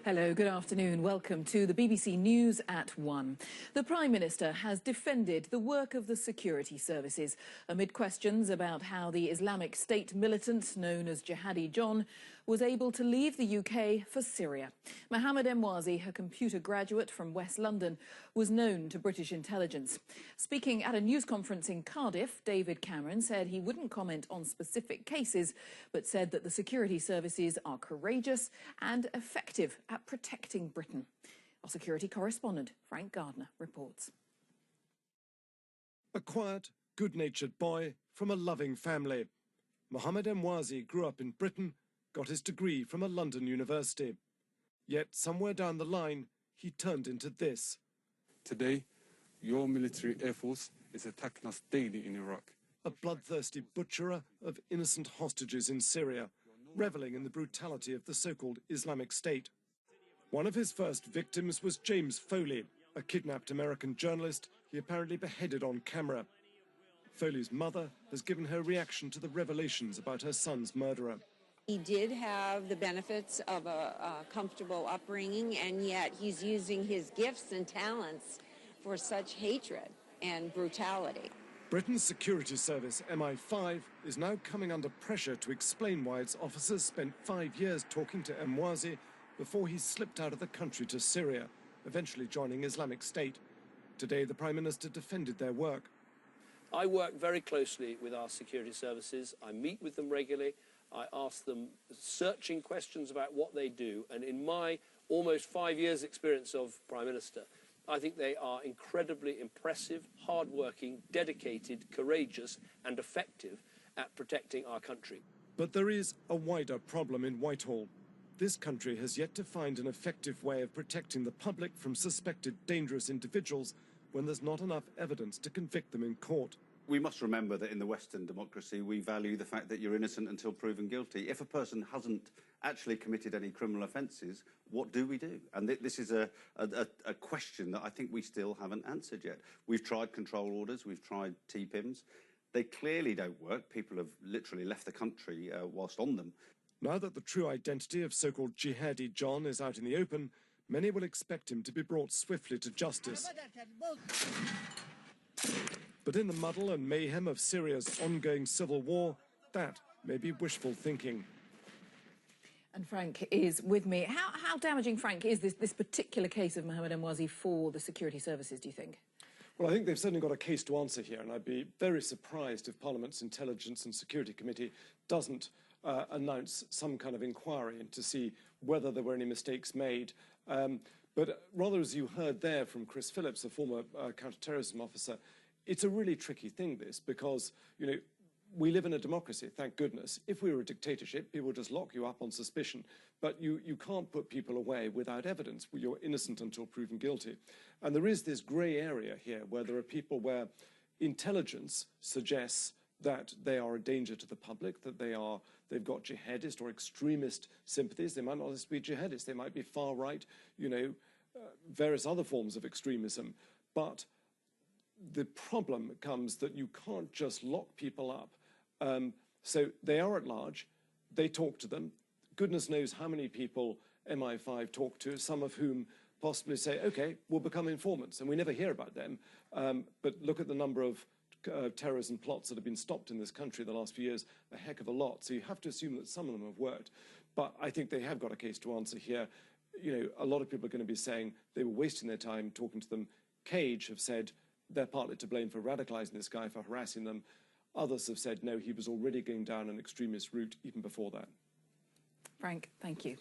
Hello, good afternoon. Welcome to the BBC News at 1. The Prime Minister has defended the work of the security services amid questions about how the Islamic State militant known as Jihadi John was able to leave the UK for Syria. Mohammed Emwazi, a computer graduate from West London, was known to British intelligence. Speaking at a news conference in Cardiff, David Cameron said he wouldn't comment on specific cases, but said that the security services are courageous and effective at protecting Britain. Our security correspondent, Frank Gardner, reports. A quiet, good-natured boy from a loving family. Mohammed Emwazi grew up in Britain, got his degree from a London university. Yet somewhere down the line, he turned into this. Today, your military air force is attacking us daily in Iraq. A bloodthirsty butcherer of innocent hostages in Syria, reveling in the brutality of the so-called Islamic State. One of his first victims was James Foley, a kidnapped American journalist he apparently beheaded on camera. Foley's mother has given her reaction to the revelations about her son's murderer. He did have the benefits of a comfortable upbringing, and yet he's using his gifts and talents for such hatred and brutality. Britain's security service, MI5, is now coming under pressure to explain why its officers spent 5 years talking to Emwazi before he slipped out of the country to Syria, eventually joining Islamic State. Today, the Prime Minister defended their work. I work very closely with our security services. I meet with them regularly. I ask them searching questions about what they do. And in my almost 5 years' experience of Prime Minister, I think they are incredibly impressive, hard-working, dedicated, courageous and effective at protecting our country. But there is a wider problem in Whitehall. This country has yet to find an effective way of protecting the public from suspected dangerous individuals when there's not enough evidence to convict them in court. We must remember that in the Western democracy, we value the fact that you're innocent until proven guilty. If a person hasn't actually committed any criminal offences, what do we do? And this is a question that I think we still haven't answered yet. We've tried control orders, we've tried TPIMs. They clearly don't work. People have literally left the country whilst on them. Now that the true identity of so-called Jihadi John is out in the open, many will expect him to be brought swiftly to justice. But in the muddle and mayhem of Syria's ongoing civil war, that may be wishful thinking. And Frank is with me. How damaging, Frank, is this particular case of Mohammed Emwazi for the security services, do you think? Well, I think they've certainly got a case to answer here, and I'd be very surprised if Parliament's Intelligence and Security Committee doesn't announce some kind of inquiry to see whether there were any mistakes made. But rather, as you heard there from Chris Phillips, a former counter-terrorism officer, it's a really tricky thing, this, because, you know, we live in a democracy, thank goodness. If we were a dictatorship, people would just lock you up on suspicion. But you can't put people away without evidence. You're innocent until proven guilty. And there is this grey area here where there are people where intelligence suggests that they are a danger to the public, that they've got jihadist or extremist sympathies. They might not just be jihadists, they might be far-right, you know, various other forms of extremism. But the problem comes that you can't just lock people up. So they are at large, they talk to them. Goodness knows how many people MI5 talk to, some of whom possibly say, OK, we'll become informants, and we never hear about them. But look at the number of terrorism plots that have been stopped in this country the last few years, a heck of a lot. So you have to assume that some of them have worked. But I think they have got a case to answer here. You know, a lot of people are going to be saying they were wasting their time talking to them. Cage have said they're partly to blame for radicalising this guy, for harassing them. Others have said, no, he was already going down an extremist route even before that. Frank, thank you.